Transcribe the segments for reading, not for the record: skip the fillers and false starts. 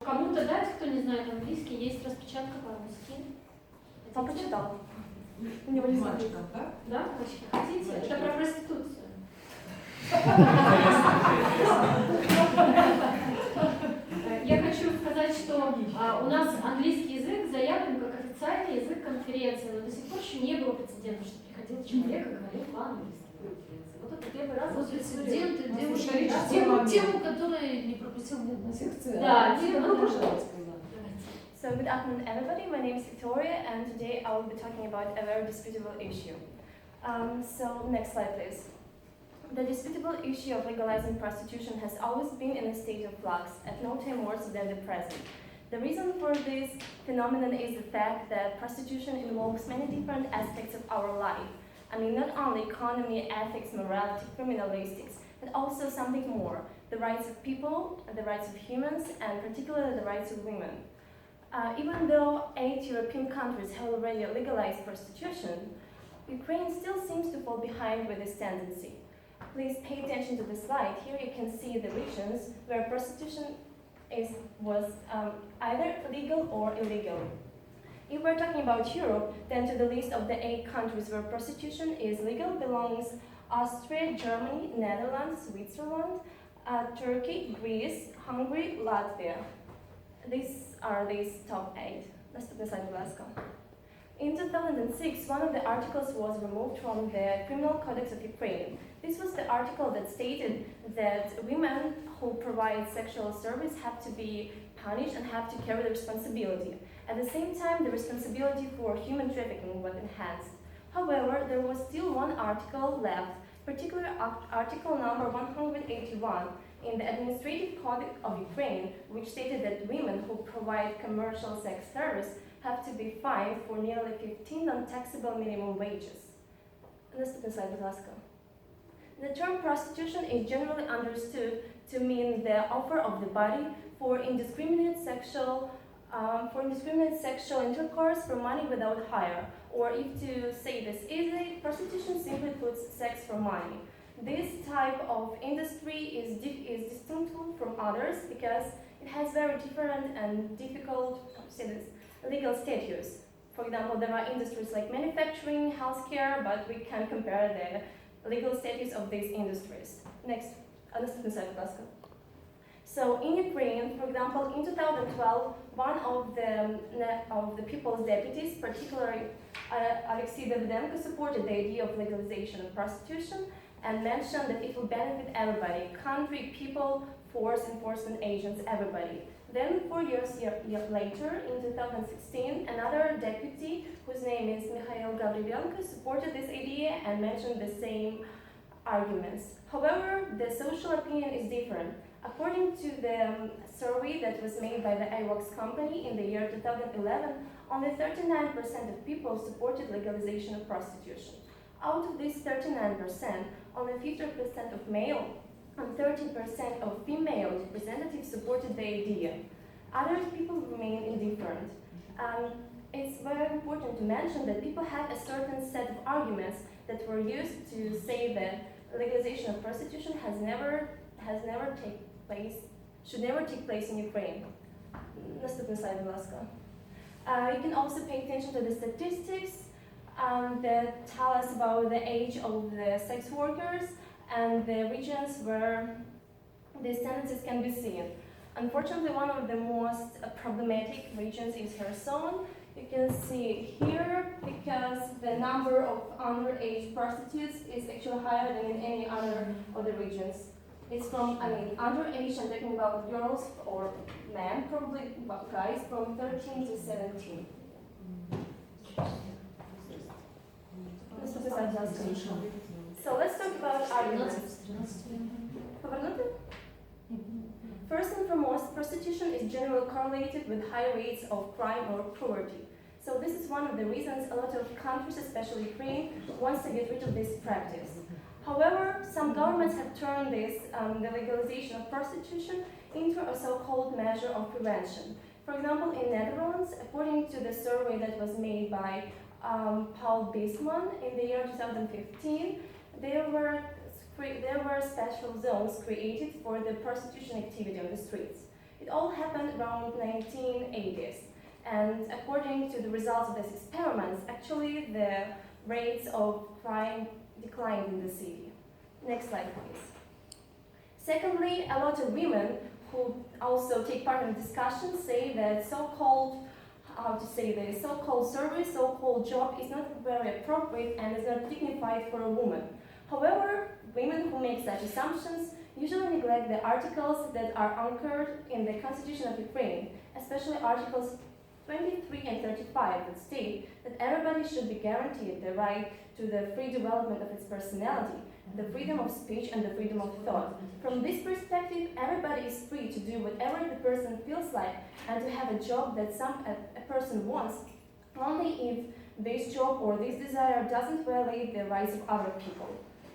Кому-то дать, кто не знает английский, есть распечатка по-русски. Он почитал. У него не смотрит. Да? Да? Хотите? Это про проституцию. Я хочу сказать, что у нас английский язык заявлен как официальный язык конференции, но до сих пор еще не было прецедента, что приходил человек и говорил по-английски. Вот это первый раз. Вот прецеденты, девушка, тему, которая не пропустил на секции. Да, тема, пожалуйста. So good afternoon everybody, my name is Victoria and today I will be talking about a very disputable issue. So next slide please. The disputable issue of legalizing prostitution has always been in a state of flux, at no time worse than the present. The reason for this phenomenon is the fact that prostitution involves many different aspects of our life. I mean, not only economy, ethics, morality, criminalistics, but also something more, the rights of people, the rights of humans, and particularly the rights of women. Even though 8 European countries have already legalized prostitution, Ukraine still seems to fall behind with this tendency. Please pay attention to the slide. Here you can see the regions where prostitution was either legal or illegal. If we're talking about Europe, then to the list of the 8 countries where prostitution is legal belongs Austria, Germany, Netherlands, Switzerland, Turkey, Greece, Hungary, Latvia. These are these top 8. Наступний слайд, будь ласка. In 2006, one of the articles was removed from the Criminal Codex of Ukraine. This was the article that stated that women who provide sexual service have to be punished and have to carry the responsibility. At the same time, the responsibility for human trafficking was enhanced. However, there was still one article left, particularly article number 181 in the Administrative Code of Ukraine, which stated that women who provide commercial sex service have to be fined for nearly 15 non-taxable minimum wages. Наступний слайд, будь ласка. The term prostitution is generally understood to mean the offer of the body for indiscriminate sexual intercourse for money without hire, or if to say this easily, prostitution simply puts sex for money. This type of industry is distinct from others because it has very different and difficult legal status. For example, there are industries like manufacturing, healthcare, but we can compare the legal status of these industries. Next, наступний слайд, будь ласка. So in Ukraine, for example, in 2012, one of the people's deputies, particularly Alexei Davidenko, supported the idea of legalization of prostitution and mentioned that it will benefit everybody, country, people, force enforcement agents, everybody. Then 4 years later, in 2016, another deputy, whose name is Mikhail Gavrilenko, supported this idea and mentioned the same arguments. However, the social opinion is different. According to the survey that was made by the IWOX company in the year 2011, only 39% of people supported legalization of prostitution. Out of this 39%, only 50% of male and 30% of female representatives supported the idea. Other people remain indifferent. It's very important to mention that people have a certain set of arguments that were used to say that legalization of prostitution should never take place in Ukraine. Наступний слайд, будь ласка. You can also pay attention to the statistics that tell us about the age of the sex workers and the regions where these tendencies can be seen. Unfortunately, one of the most problematic regions is Kherson. You can see here because the number of underage prostitutes is actually higher than in any other of the regions. It's from, underage, I'm talking about girls or men, probably guys, from 13 to 17. So let's talk about arguments. First and foremost, prostitution is generally correlated with high rates of crime or poverty. So this is one of the reasons a lot of countries, especially Ukraine, wants to get rid of this practice. However, some governments have turned this, the legalization of prostitution into a so-called measure of prevention. For example, in Netherlands, according to the survey that was made by Paul Bisman in the year 2015, there were special zones created for the prostitution activity on the streets. It all happened around 1980s. And according to the results of these experiments, actually the rates of crime declined in the city. Next slide, please. Secondly, a lot of women who also take part in the discussion say that so-called service, so-called job is not very appropriate and is not dignified for a woman. However, women who make such assumptions usually neglect the articles that are anchored in the Constitution of Ukraine, especially Articles 23 and 35 that state that everybody should be guaranteed the right to the free development of its personality, the freedom of speech and the freedom of thought. From this perspective, everybody is free to do whatever the person feels like and to have a job that a person wants, only if this job or this desire doesn't violate the rights of other people.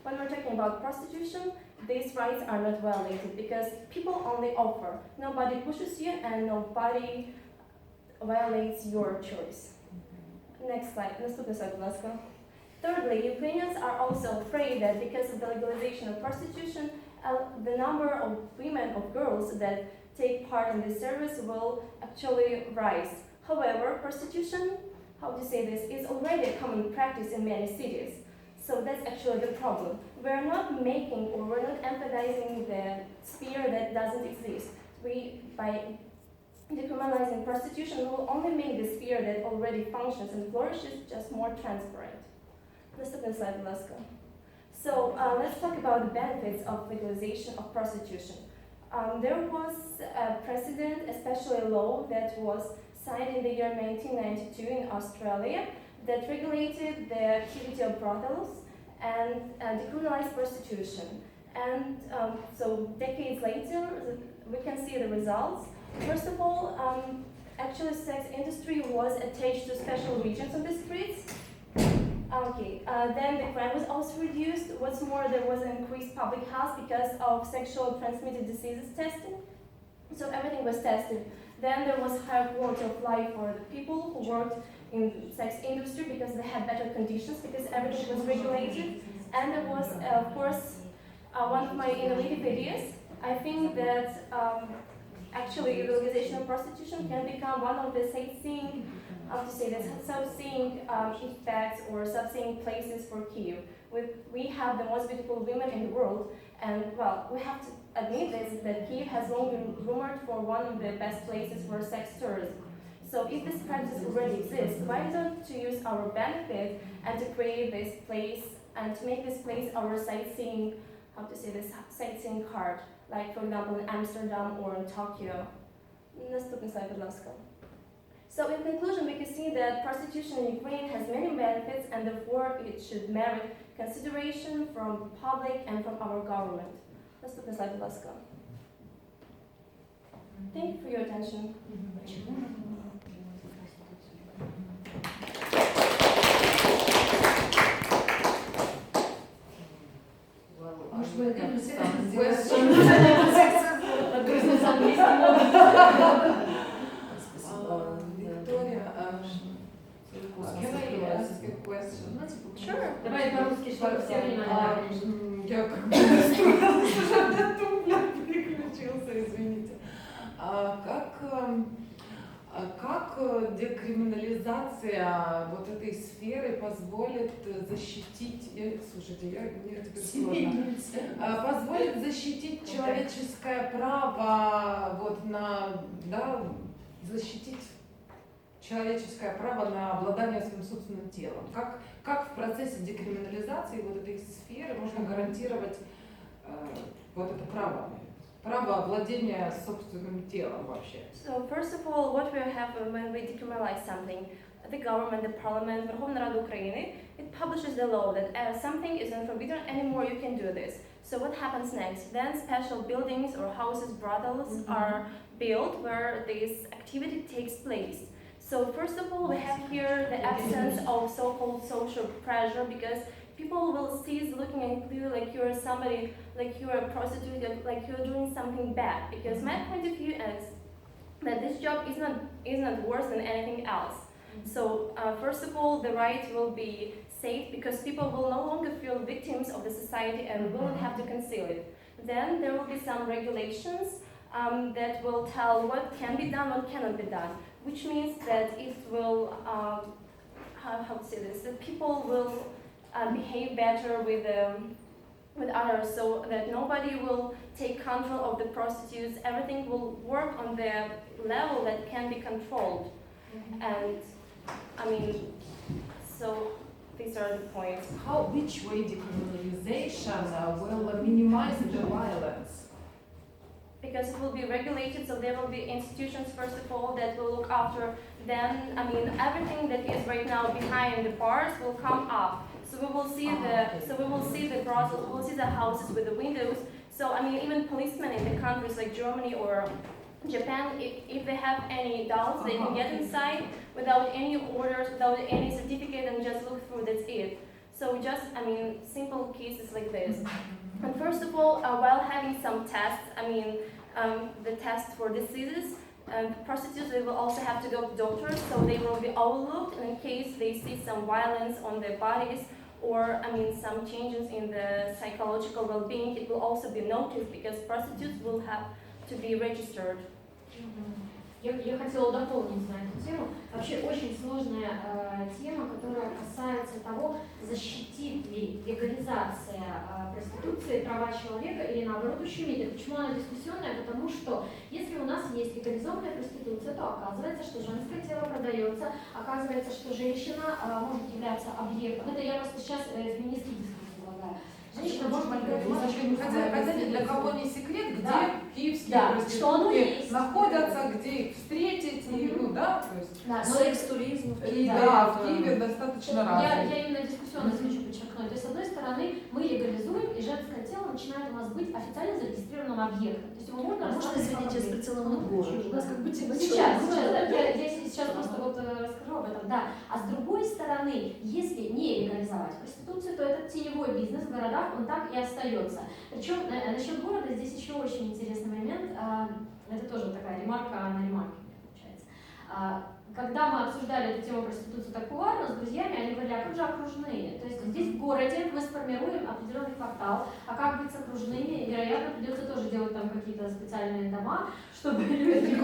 When we're talking about prostitution, these rights are not violated because people only offer. Nobody pushes you and nobody violates your choice. Next slide. Наступний слайд, будь ласка. Thirdly, Ukrainians are also afraid that because of the legalization of prostitution, the number of women, of girls that take part in this service will actually rise. However, prostitution, is already a common practice in many cities. So that's actually the problem. We're not emphasizing the sphere that doesn't exist. By decriminalizing prostitution, we will only make the sphere that already functions and flourishes just more transparent. Наступний слайд, будь ласка. So let's talk about the benefits of legalization of prostitution. There was a precedent, especially a law that was signed in the year 1992 in Australia that regulated the activity of brothels and decriminalized prostitution. And so decades later, we can see the results. First of all, actually sex industry was attached to special regions on the streets. Then the crime was also reduced. What's more, there was an increased public health because of sexually transmitted diseases testing. So everything was tested. Then there was higher quality of life for the people who worked in sex industry because they had better conditions because everything was regulated. And there was, of course, one of my innovative ideas. I think that actually legalization of prostitution can become one of the sightseeing effects or sightseeing places for Kyiv. We have the most beautiful women in the world, and well, we have to admit this, that Kyiv has long been rumored for one of the best places for sex tourism. So if this practice already exists, why not to use our benefit and to create this place and to make this place our sightseeing, sightseeing card, like for example in Amsterdam or in Tokyo. Наступний слайд, будь ласка. So in conclusion, we can see that prostitution in Ukraine has many benefits and therefore it should merit consideration from the public and from our government. Наступний слайд, будь ласка. Thank you for your attention. Can I ask a question? Sure. Давай по-русски, чтобы все внимание. Я как бы настроилась уже на тумблер, переключился, извините. Как декриминализация вот этой сферы позволит защитить, мне теперь сложно, позволит защитить человеческое право защитить человеческое право на обладание своим собственным телом? Как в процессе декриминализации вот этой сферы можно гарантировать вот это право владения собственным телом вообще? So first of all, what we have when we decriminalize something, the government, the parliament, Верховна Рада Украины, it publishes the law that something is not forbidden anymore, you can do this. So what happens next? Then special buildings or houses, brothels are built where this activity takes place. So first of all, we have here the absence of so-called social pressure because people will cease looking at you like you're somebody, like you're a prostitute, like you're doing something bad. Because my point of view is that this job is not worse than anything else. So first of all, the right will be safe because people will no longer feel victims of the society and will not have to conceal it. Then there will be some regulations that will tell what can be done, what cannot be done, which means that it will, how to say this, that people will behave better with others, so that nobody will take control of the prostitutes. Everything will work on the level that can be controlled. And I mean, so these are the points. Which way decriminalization will minimize the violence? Because it will be regulated, so there will be institutions, first of all, that will look after them. I mean, everything that is right now behind the bars will come up. So we will see the process, we will see the houses with the windows. So I mean, even policemen in the countries like Germany or Japan, if they have any doubts, they can get inside without any orders, without any certificate, and just look through. That's it. So just, I mean, simple cases like this. And first of all, while having some tests, I mean, the tests for diseases, prostitutes, they will also have to go to doctors, so they will be overlooked in case they see some violence on their bodies, or I mean some changes in the psychological well-being. It will also be noticed, because prostitutes will have to be registered. Я хотела дополнить на эту тему. Вообще очень сложная тема, которая касается того, защитит ли легализация проституции права человека или наоборот ущемит. Почему она дискуссионная? Потому что если у нас есть легализованная проституция, то оказывается, что женское тело продается, оказывается, что женщина может являться объектом. Это я просто сейчас феминистский дискурс предлагаю. Женщина может быть хотя ни для кого не секрет, где киевские проститутки находятся, где их встретить, и, ну да, то есть... Секс-туризм в Киеве. Да, в Киеве достаточно развит. Я именно дискуссионность хочу подчеркнуть. То есть, с одной стороны, мы легализуем, и женское тело начинает у нас быть официально зарегистрированным объектом. То есть его можно извините, с прицелом город. У нас как бы тема сейчас просто вот расскажу об этом, да. А с другой стороны, если не легализовать проституцию, то этот теневой бизнес в городах, он так и остается. Причем насчет города здесь еще очень интересный момент. Это тоже такая ремарка на ремарке, получается. Когда мы обсуждали эту тему проституции так кулуарно с друзьями, они говорили, а как же окружные? То есть здесь в городе мы сформируем определенный квартал, а как быть с окружными? Вероятно, придется тоже делать там какие-то специальные дома, чтобы люди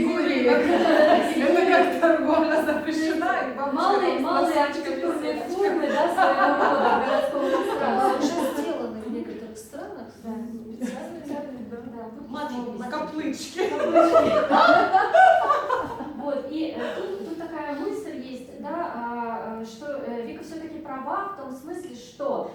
курили. Это как торговля запрещена. Малые архитектурные формы, да, своего рода городского пространства. Уже сделаны в некоторых странах. Каплычки. Вот, и тут такая мысль есть, да, что Вика все-таки права в том смысле, что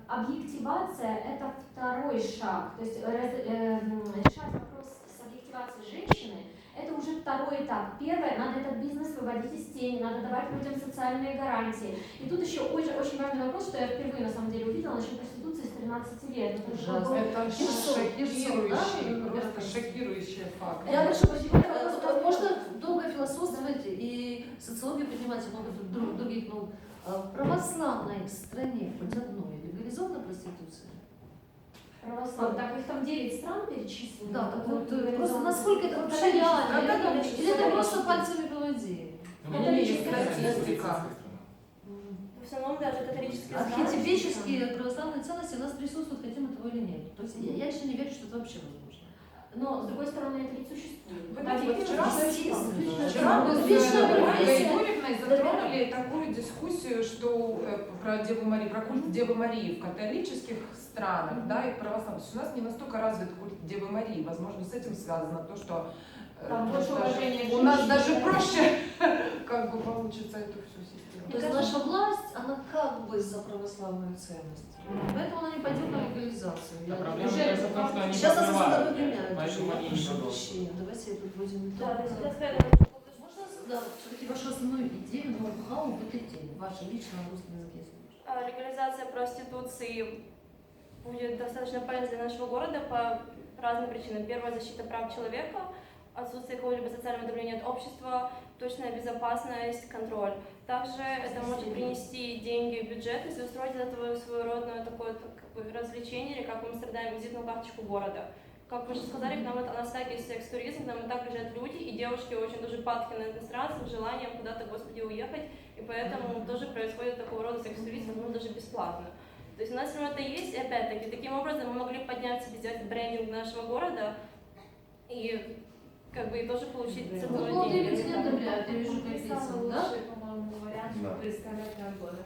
объективация – это второй шаг. То есть решать вопрос с объективацией женщины – это уже второй этап. Первое, надо этот бизнес выводить из тени, надо давать людям социальные гарантии. И тут еще очень важный вопрос, что я впервые на самом деле увидела насчет проституции с 13 лет. Это шокирующий факт. Я прошу прощения, можно долго философствовать и социологию поднимать, и много других, но в православной стране хоть одной легализована проституция? Так их там 9 стран перечислено. Да, так вот, просто насколько это вообще реально? Или это просто пальцами по воде? Это есть статистика. В основном даже католические страны. Архетипические православные ценности у нас присутствуют, хотим мы того или нет. То есть я лично не верю, что это вообще возможно. Но, с другой стороны, это ведь существует. Вчера мы с Ольгой Юрьевной затронули такую дискуссию, что про Деву Марию, про культ Девы Марии в католических странах, да, и в православных. У нас не настолько развит культ Девы Марии. Возможно, с этим связано то, что у нас даже проще как бы получится эту всю систему. То есть наша власть, она как бы за православную ценность. Поэтому она не пойдет на легализацию. Сейчас нас освобождают. Давайте подводим итог. Можно, да, все-таки вашу основную идею, ноу-хау в этой теме, ваша личная на русском языке? Легализация проституции будет достаточно полезна для нашего города по разным причинам. Первая – защита прав человека, отсутствие какого-либо социального давления от общества, точная безопасность, контроль. Также это может принести деньги в бюджет, если устроить из этого своеродное такое развлечение, или как в Амстердаме, визитную карточку города. Как вы уже сказали, к нам у нас так есть секс-туризм, к нам и так приезжают люди, и девушки очень тоже падки на иностранцев, с желанием куда-то, господи, уехать, и поэтому тоже происходит такого рода секс-туризм, ну, даже бесплатно. То есть у нас это есть, и опять-таки, таким образом мы могли поднять себе, сделать брендинг нашего города, и как бы и тоже получить Ну, целую молодые деньги. люди не одобряют, я вижу, как Это самый писано, да? лучший, по-моему, вариант, чтобы представлять наш город.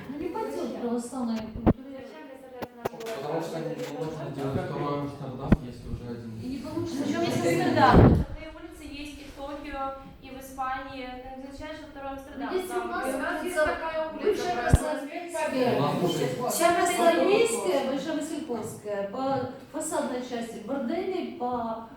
Ну не пойдет православная культура. Зачем представлять наш город? Потому что не можно делать второй Амстердам, если уже один. И не получится. Причем есть ничего. Амстердам. Такие улицы есть и в Токио, и в Испании. Это не означает, что второй Амстердам. Есть у нас У нас есть улица, такая улица, бывшая Красноармейская. Чехословейская, Большевасильковская, по фасадной части борделей, по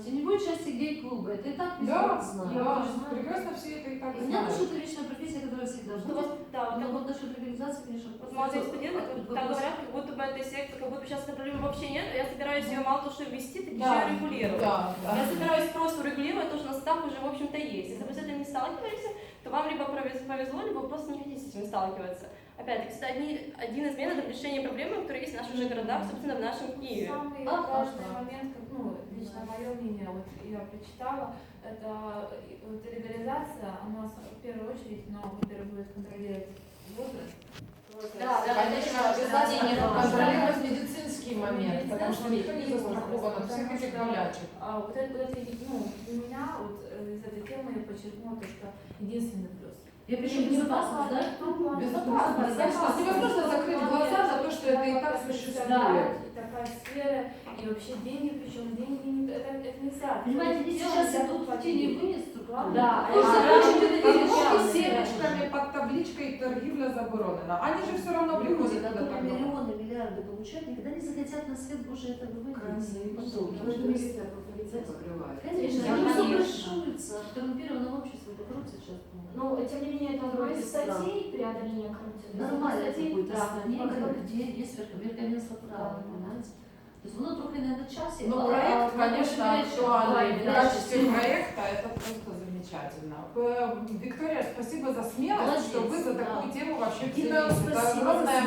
теневой части гей-клуба. Это и так везде Да, знаю. да, прекрасно все это и так У меня знают. тоже это личная профессия, которая всегда Что будет. вот, да, вот Но так вот насчет легализации, конечно, вот молодые студенты так говорят, как будто бы этой секты, как будто сейчас этой проблемы вообще нет, а я собираюсь ее мало того, что ввести, так еще Да, и регулировать. да, да. Я собираюсь просто регулировать то, что на став уже, в общем-то, есть. Если вы с этим не сталкивались, то вам либо повезло, либо вы просто не хотите с этим сталкиваться. Опять-таки, кстати, один из методов решения проблемы, которые есть в наших же городах, собственно, в нашем Киеве. Самый важный момент, как, ну, лично мое мнение, вот я прочитала, это вот легализация, она в первую очередь, ну, во-первых, будет контролировать возраст. Да, Конечно, обязательно контролировать медицинский момент, потому что никто не застрахован от всех этих болячек. А вот это, ну, для меня вот из этой темы я подчеркнула то, что единственный плюс. Я пишу безопасность, да? Безопасность. Значит, невозможно закрыть глаза на то, что это и так существует. Такая сфера, и вообще деньги, причем деньги, это нельзя. Понимаете, они сейчас идут в тени вынес структуру. Да, Потому что раньше это Коробки не с семечками под табличкой «Торгивля заборонена». Они же все равно приходят люди, туда которые торговать. миллионы, миллиарды получают, никогда не захотят на свет Божий этого вынести. Конечно, Да, они конечно. соглашаются. В коррумпированном обществе это крут сейчас. Но, тем не менее, это одна из статей преодоления коррупции. Нормально Статей, какой-то да, стране, по которой- где есть верховенство права, понимаете? То есть воно трохи не на часі. Ну, проект, конечно, актуальный. В качестве проекта это просто замечательно. Виктория, спасибо за смелость, что вы за такую тему вообще И нам взялись. Это спасибо огромная